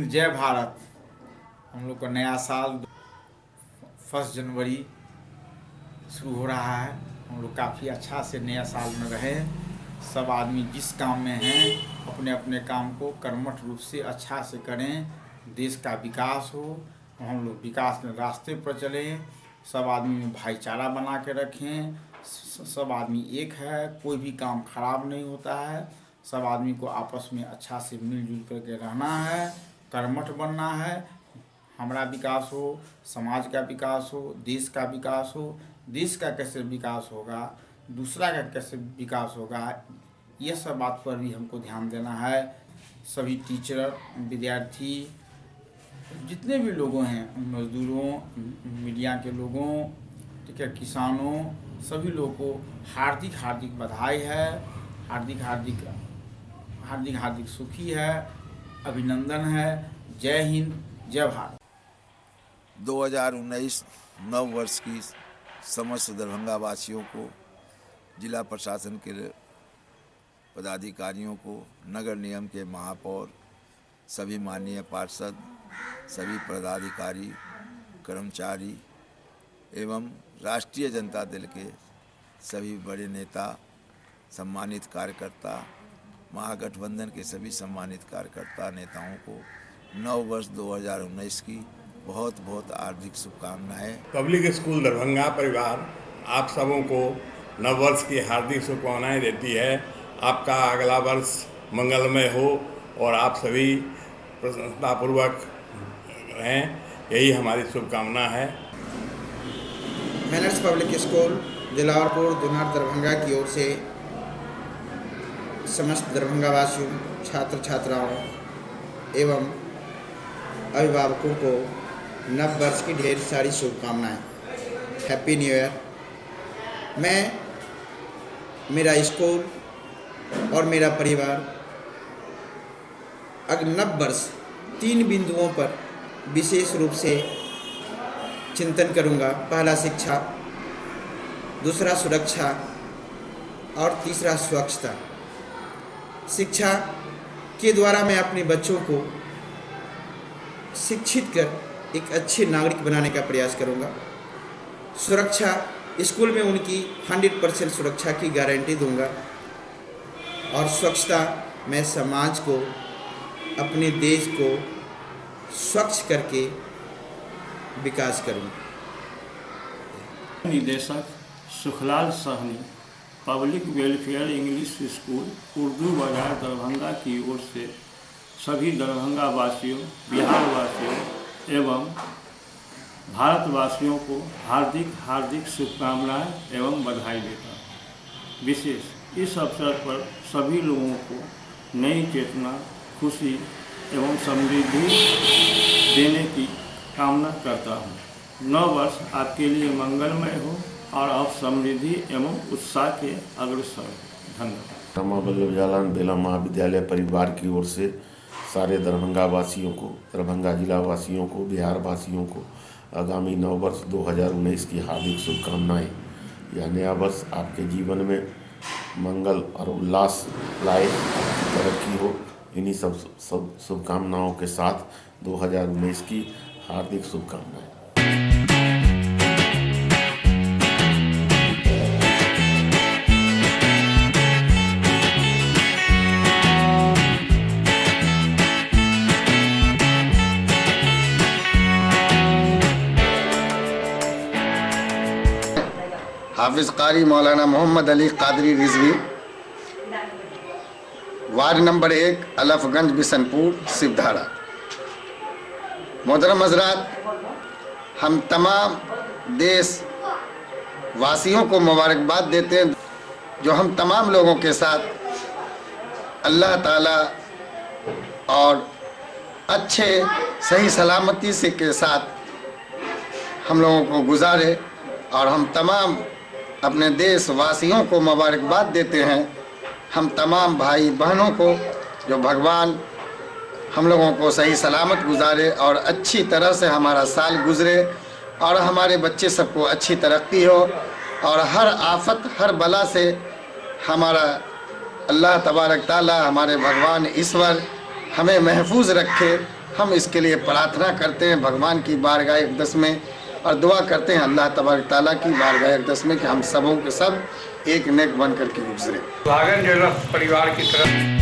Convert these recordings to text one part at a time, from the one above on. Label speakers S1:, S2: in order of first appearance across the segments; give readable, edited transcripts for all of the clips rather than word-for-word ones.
S1: जय भारत। हम लोग का नया साल 1 जनवरी शुरू हो रहा है। हम लोग काफ़ी अच्छा से नया साल में रहे। सब आदमी जिस काम में हैं अपने अपने काम को कर्मठ रूप से अच्छा से करें, देश का विकास हो, हम लोग विकास के रास्ते पर चलें। सब आदमी में भाईचारा बना के रखें। सब आदमी एक है, कोई भी काम खराब नहीं होता है। सब आदमी को आपस में अच्छा से मिलजुल करके रहना है, कर्मठ बनना है। हमारा विकास हो, समाज का विकास हो, देश का विकास हो। देश का कैसे विकास होगा, दूसरा का कैसे विकास होगा, यह सब बात पर भी हमको ध्यान देना है। सभी टीचर, विद्यार्थी, जितने भी लोगों हैं, मजदूरों, मीडिया के लोगों, ठीक है, किसानों, सभी लोगों को हार्दिक हार्दिक बधाई है। हार्दिक हार्दिक हार्दिक हार्दिक सुखी है, अभिनंदन है। जय हिंद, जय भारत।
S2: 2019 नव वर्ष की समस्त दरभंगा वासियों को, जिला प्रशासन के पदाधिकारियों को, नगर निगम के महापौर, सभी माननीय पार्षद, सभी पदाधिकारी, कर्मचारी एवं राष्ट्रीय जनता दल के सभी बड़े नेता, सम्मानित कार्यकर्ता, महागठबंधन के सभी सम्मानित कार्यकर्ता नेताओं को नव वर्ष 2019 की बहुत बहुत हार्दिक शुभकामनाएं।
S3: पब्लिक स्कूल दरभंगा परिवार आप सबों को नव वर्ष की हार्दिक शुभकामनाएं देती है। आपका अगला वर्ष मंगलमय हो और आप सभी प्रसन्नतापूर्वक रहें, यही हमारी शुभकामना है।
S4: मैनर्स पब्लिक स्कूल जलावरपुर दुनार दरभंगा की ओर से समस्त दरभंगा वासियों, छात्र छात्राओं एवं अभिभावकों को नव वर्ष की ढेर सारी शुभकामनाएं। Happy new year. मैं, मेरा स्कूल और मेरा परिवार नव वर्ष 3 बिंदुओं पर विशेष रूप से चिंतन करूंगा। पहला शिक्षा, दूसरा सुरक्षा और तीसरा स्वच्छता। शिक्षा के द्वारा मैं अपने बच्चों को शिक्षित कर एक अच्छे नागरिक बनाने का प्रयास करूंगा। सुरक्षा, स्कूल में उनकी 100% सुरक्षा की गारंटी दूंगा। और स्वच्छता, मैं समाज को, अपने देश को स्वच्छ करके विकास करूंगा।
S5: निदेशक Sukhlal Sahni, public welfare English school Urdu Bazar Darbhanga की ओर से सभी दरभंगा वासियों, बिहार वासियों एवं भारतवासियों को हार्दिक हार्दिक शुभकामनाएं एवं बधाई देता हूँ। विशेष इस अवसर पर सभी लोगों को नई चेतना, खुशी एवं समृद्धि देने की कामना करता हूँ। नव वर्ष आपके लिए मंगलमय हो और आप समृद्धि एवं उत्साह के अग्रसर हो। धन्यवाद।
S6: रमा वल्लभ जालान बेला महाविद्यालय परिवार की ओर से सारे दरभंगा वासियों को, दरभंगा जिला वासियों को, बिहार वासियों को आगामी नव वर्ष 2019 की हार्दिक शुभकामनाएं। यह नया वर्ष आपके जीवन में मंगल और उल्लास लाए, तरक्की हो। इन्हीं सब शुभकामनाओं के साथ 2019 की हार्दिक शुभकामनाएं।
S7: हाफिज कारी मौलाना मोहम्मद अली कादरी रिजवी, वार्ड नंबर 1, अलफगंज, बिशनपुर, शिवधारा। मोहतरम हज़रात, हम तमाम देश वासियों को मुबारकबाद देते हैं जो हम तमाम लोगों के साथ अल्लाह ताला और अच्छे सही सलामती से के साथ हम लोगों को गुजारे। और हम तमाम अपने देश वासियों को मुबारकबाद देते हैं, हम तमाम भाई बहनों को, जो भगवान हम लोगों को सही सलामत गुजारे और अच्छी तरह से हमारा साल गुजरे और हमारे बच्चे सबको अच्छी तरक्की हो और हर आफत, हर बला से हमारा अल्लाह तबारक ताला, हमारे भगवान ईश्वर हमें महफूज रखे, हम इसके लिए प्रार्थना करते हैं भगवान की बारगाह अक़दस में और दुआ करते हैं अल्लाह तबारक ताला की बारगाह अक़दस में कि हम सबों के सब एक नेक बन करके गुजरे।
S3: सुहागन ज्वेलर्स परिवार की तरफ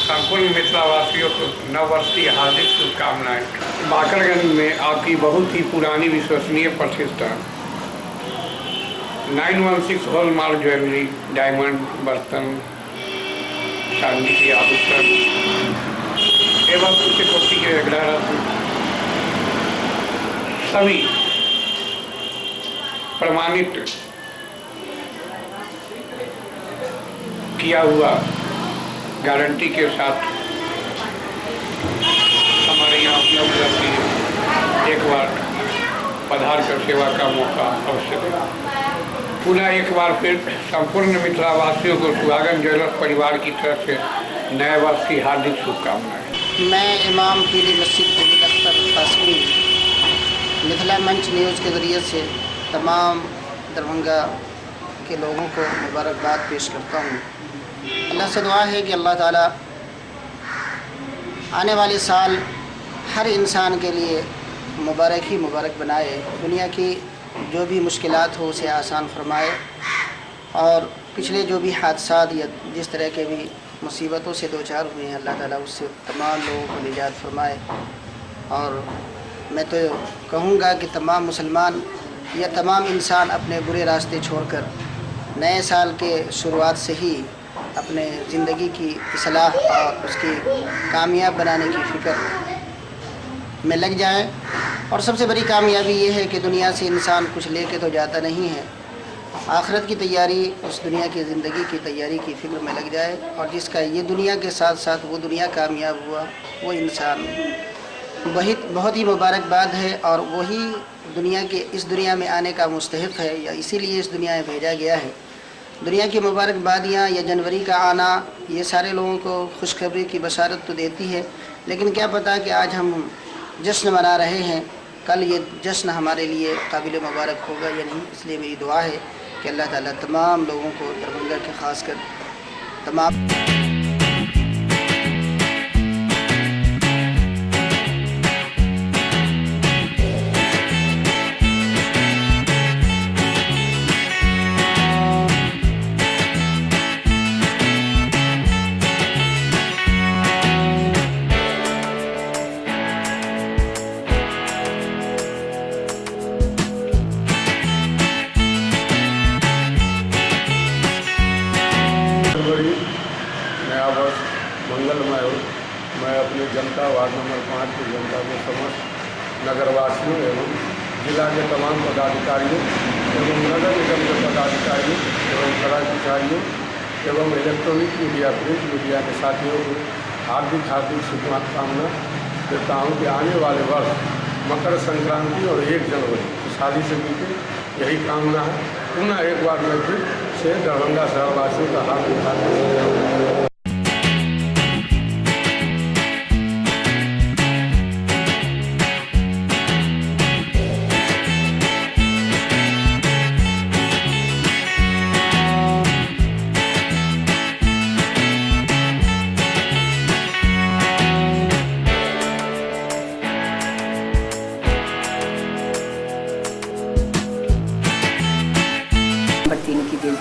S3: संपूर्ण मिथिलावासियों को नववर्ष की हार्दिक शुभकामनाएं। बाकरगंज में आपकी बहुत ही पुरानी विश्वसनीय प्रतिष्ठान 916 हॉलमार्क ज्वेलरी, डायमंड, बर्तन, चांदी की आभूषण एवं उच्च कोटि के रत्न सभी प्रमाणित किया हुआ गारंटी के साथ हमारे यहाँ उपलब्ध रहती है। एक बार पधार कर सेवा का मौका अवश्य दें। पुनः एक बार फिर संपूर्ण मिथिलावासियों को सुहागन ज्वेलर्स परिवार की तरफ से नए वर्ष की हार्दिक शुभकामनाएं।
S8: मैं इमाम पीली मस्जिद जमील अख्तर कासमी मिथिला मंच न्यूज़ के ज़रिए से तमाम दरभंगा के लोगों को मुबारकबाद पेश करता हूँ। अल्लाह से दुआ है कि अल्लाह ताला आने वाले साल हर इंसान के लिए मुबारक ही मुबारक बनाए, दुनिया की जो भी मुश्किलात हो उसे आसान फरमाए और पिछले जो भी हादसात या जिस तरह के भी मुसीबतों से दो चार हुए हैं अल्लाह ताला उससे तमाम लोगों को निजात फरमाए। और मैं तो कहूँगा कि तमाम मुसलमान या तमाम इंसान अपने बुरे रास्ते छोड़कर नए साल के शुरुआत से ही अपने ज़िंदगी की इस्लाह और उसकी कामयाब बनाने की फ़िक्र में लग जाए। और सबसे बड़ी कामयाबी ये है कि दुनिया से इंसान कुछ लेके तो जाता नहीं है, आखिरत की तैयारी, उस दुनिया की ज़िंदगी की तैयारी की फ़िक्र में लग जाए। और जिसका ये दुनिया के साथ साथ वो दुनिया कामयाब हुआ, वो इंसान बहुत ही मुबारकबाद है और वही दुनिया के इस दुनिया में आने का मुस्तहिक़ है या इसीलिए इस दुनिया में भेजा गया है। दुनिया की मुबारकबादियाँ या जनवरी का आना ये सारे लोगों को खुशखबरी की बशारत तो देती है, लेकिन क्या पता कि आज हम जश्न मना रहे हैं, कल ये जश्न हमारे लिए काबिल मुबारक होगा या नहीं। इसलिए मेरी दुआ है कि अल्लाह ताला तमाम लोगों को दरभंगा के ख़ासकर तमाम
S3: नया वर्ष मंगलमय हो। मैं अपने जनता वार्ड नंबर 5 की जनता के समस्त नगरवासियों एवं जिला के तमाम पदाधिकारियों एवं नगर निगम के पदाधिकारियों एवं कर्मचारियों एवं इलेक्ट्रॉनिक मीडिया, प्रिंट मीडिया के साथियों को हार्दिक शुभकामना देता हूँ कि आने वाले वर्ष मकर संक्रांति और 1 जनवरी खुशहाली से बीते, यही कामना है। पुनः एक बार मैं फिर से दरभंगा शहरवासियों का हार्दिक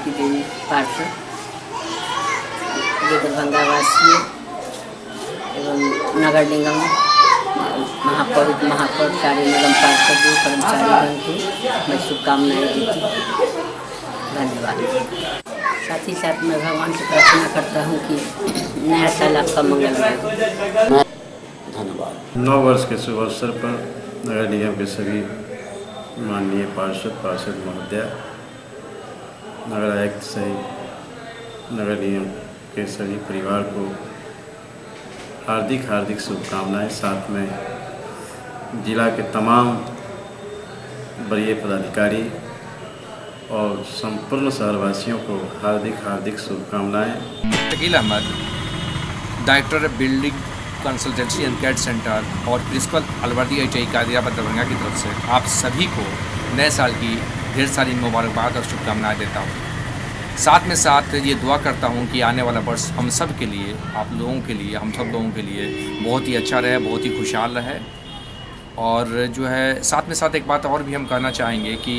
S9: की देवी पार्षद ये दरभंगा वासी एवं नगर निगम महापौर सारे निगम पार्षद कर्मचारीगण को मैं शुभकामनाएँ देती हूँ। धन्यवाद। साथ ही साथ मैं भगवान से प्रार्थना करता हूँ कि नया साल आपका मंगलमय हो।
S6: धन्यवाद।
S5: नव वर्ष के शुभ अवसर पर नगर निगम के सभी माननीय पार्षद महोदय, नगर आयुक्त सहित नगर निगम के सभी परिवार को हार्दिक शुभकामनाएं। साथ में जिला के तमाम वरीय पदाधिकारी और संपूर्ण शहरवासियों को हार्दिक शुभकामनाएं।
S10: Shakeel Ahmad director building consultancy and CAD centre और प्रिंसिपल अलवर्दी ITI कादियाबाद दरभंगा की तरफ से आप सभी को नए साल की ढेर सारी मुबारकबाद और शुभकामनाएं देता हूं। साथ में साथ ये दुआ करता हूं कि आने वाला वर्ष हम सब के लिए, आप लोगों के लिए, हम सब लोगों के लिए बहुत ही अच्छा रहे, बहुत ही खुशहाल रहे। और जो है साथ में साथ एक बात और भी हम कहना चाहेंगे कि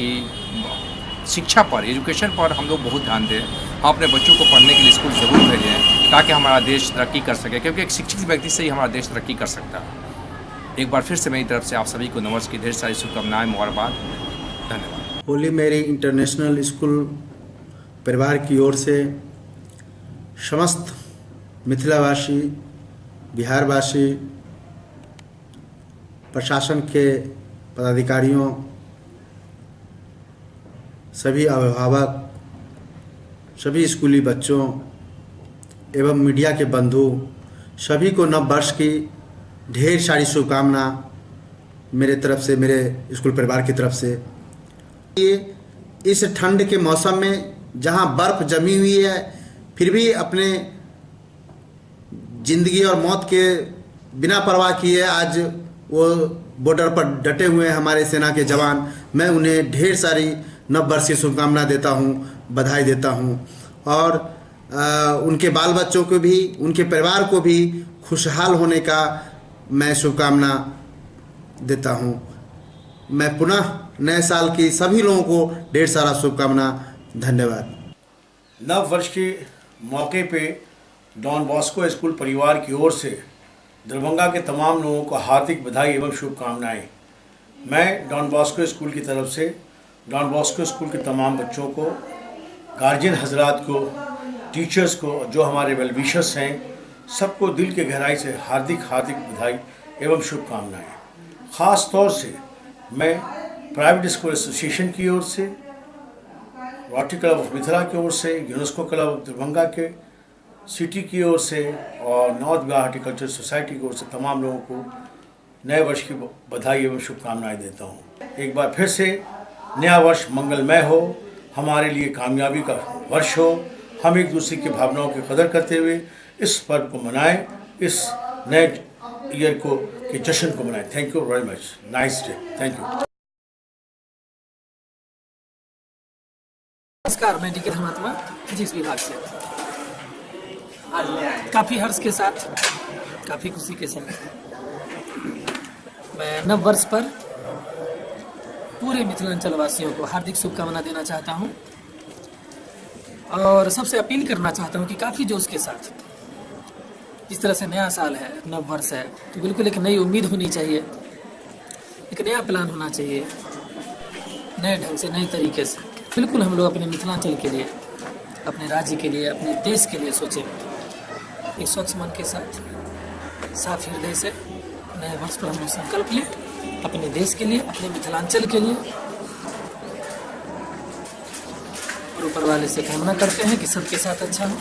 S10: शिक्षा पर, एजुकेशन पर हम लोग बहुत ध्यान दें। हम अपने बच्चों को पढ़ने के लिए स्कूल ज़रूर भेजें ताकि हमारा देश तरक्की कर सके, क्योंकि एक शिक्षित व्यक्ति से ही हमारा देश तरक्की कर सकता है। एक बार फिर से मेरी तरफ से आप सभी को नववर्ष की ढेर सारी शुभकामनाएं, मुबारकबाद, धन्यवाद।
S11: होली मेरी इंटरनेशनल स्कूल परिवार की ओर से समस्त मिथिलावासी, बिहारवासी, प्रशासन के पदाधिकारियों, सभी अभिभावक, सभी स्कूली बच्चों एवं मीडिया के बंधु सभी को नव वर्ष की ढेर सारी शुभकामना मेरे तरफ से, मेरे स्कूल परिवार की तरफ से। ये इस ठंड के मौसम में जहां बर्फ़ जमी हुई है, फिर भी अपने ज़िंदगी और मौत के बिना परवाह किए आज वो बॉर्डर पर डटे हुए हैं हमारे सेना के जवान। मैं उन्हें ढेर सारी नव वर्ष की शुभकामना देता हूं, बधाई देता हूं और उनके बाल बच्चों को भी, उनके परिवार को भी खुशहाल होने का मैं शुभकामना देता हूं। मैं पुनः नए साल की सभी लोगों को ढेर सारा शुभकामना, धन्यवाद।
S12: नव वर्ष के मौके पे डॉन बॉस्को स्कूल परिवार की ओर से दरभंगा के तमाम लोगों को हार्दिक बधाई एवं शुभकामनाएं। मैं डॉन बॉस्को स्कूल की तरफ से डॉन बॉस्को स्कूल के तमाम बच्चों को, गार्जियन हजरात को, टीचर्स को, जो हमारे वेल विशर्स हैं, सबको दिल के गहराई से हार्दिक बधाई एवं शुभकामनाएं। ख़ास तौर से मैं प्राइवेट स्कूल एसोसिएशन की ओर से, रोटरी क्लब ऑफ मिथिला की ओर से, यूनेस्को क्लब ऑफ दरभंगा के सिटी की ओर से और नॉर्थ बिहार हॉर्टिकल्चर सोसाइटी की ओर से तमाम लोगों को नए वर्ष की बधाई एवं शुभकामनाएं देता हूं। एक बार फिर से नया वर्ष मंगलमय हो, हमारे लिए कामयाबी का वर्ष हो। हम एक दूसरे की भावनाओं की कदर करते हुए इस पर्व को मनाएं, इस नए ईयर को के जश्न को मनाएं। Thank you very much, nice day, thank you.
S13: नमस्कार, मैं डीके धर्मात्मा फिजिक्स विभाग से। आज काफ़ी हर्ष के साथ, काफ़ी खुशी के साथ मैं नव वर्ष पर पूरे मिथिलांचल वासियों को हार्दिक शुभकामना देना चाहता हूं और सबसे अपील करना चाहता हूं कि काफ़ी जोश के साथ, जिस तरह से नया साल है, नव वर्ष है, तो बिल्कुल एक नई उम्मीद होनी चाहिए, एक नया प्लान होना चाहिए, नए ढंग से, नए तरीके से। बिल्कुल हम लोग अपने मिथिलांचल के लिए, अपने राज्य के लिए, अपने देश के लिए सोचें, एक स्वच्छ मन के साथ, साफ हृदय से नए वर्ष पर हम लोग संकल्प लें अपने देश के लिए, अपने मिथिलांचल के लिए। और ऊपर वाले से कामना करते हैं कि सबके साथ अच्छा हो,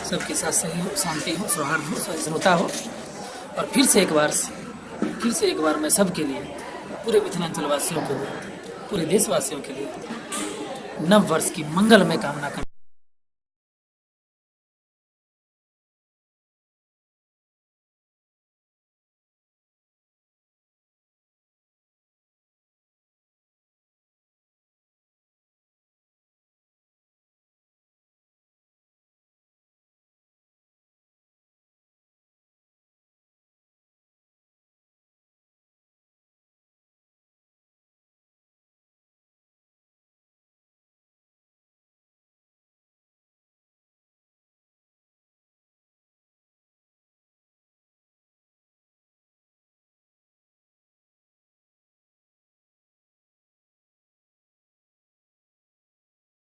S13: सबके साथ सही हो, शांति हो, सौहार्द हो, सहिष्णुता हो। और फिर से एक बार मैं सबके लिए, पूरे मिथिलांचल वासियों के लिए, पूरे देशवासियों के लिए नव वर्ष की मंगलमय कामना करता हूं।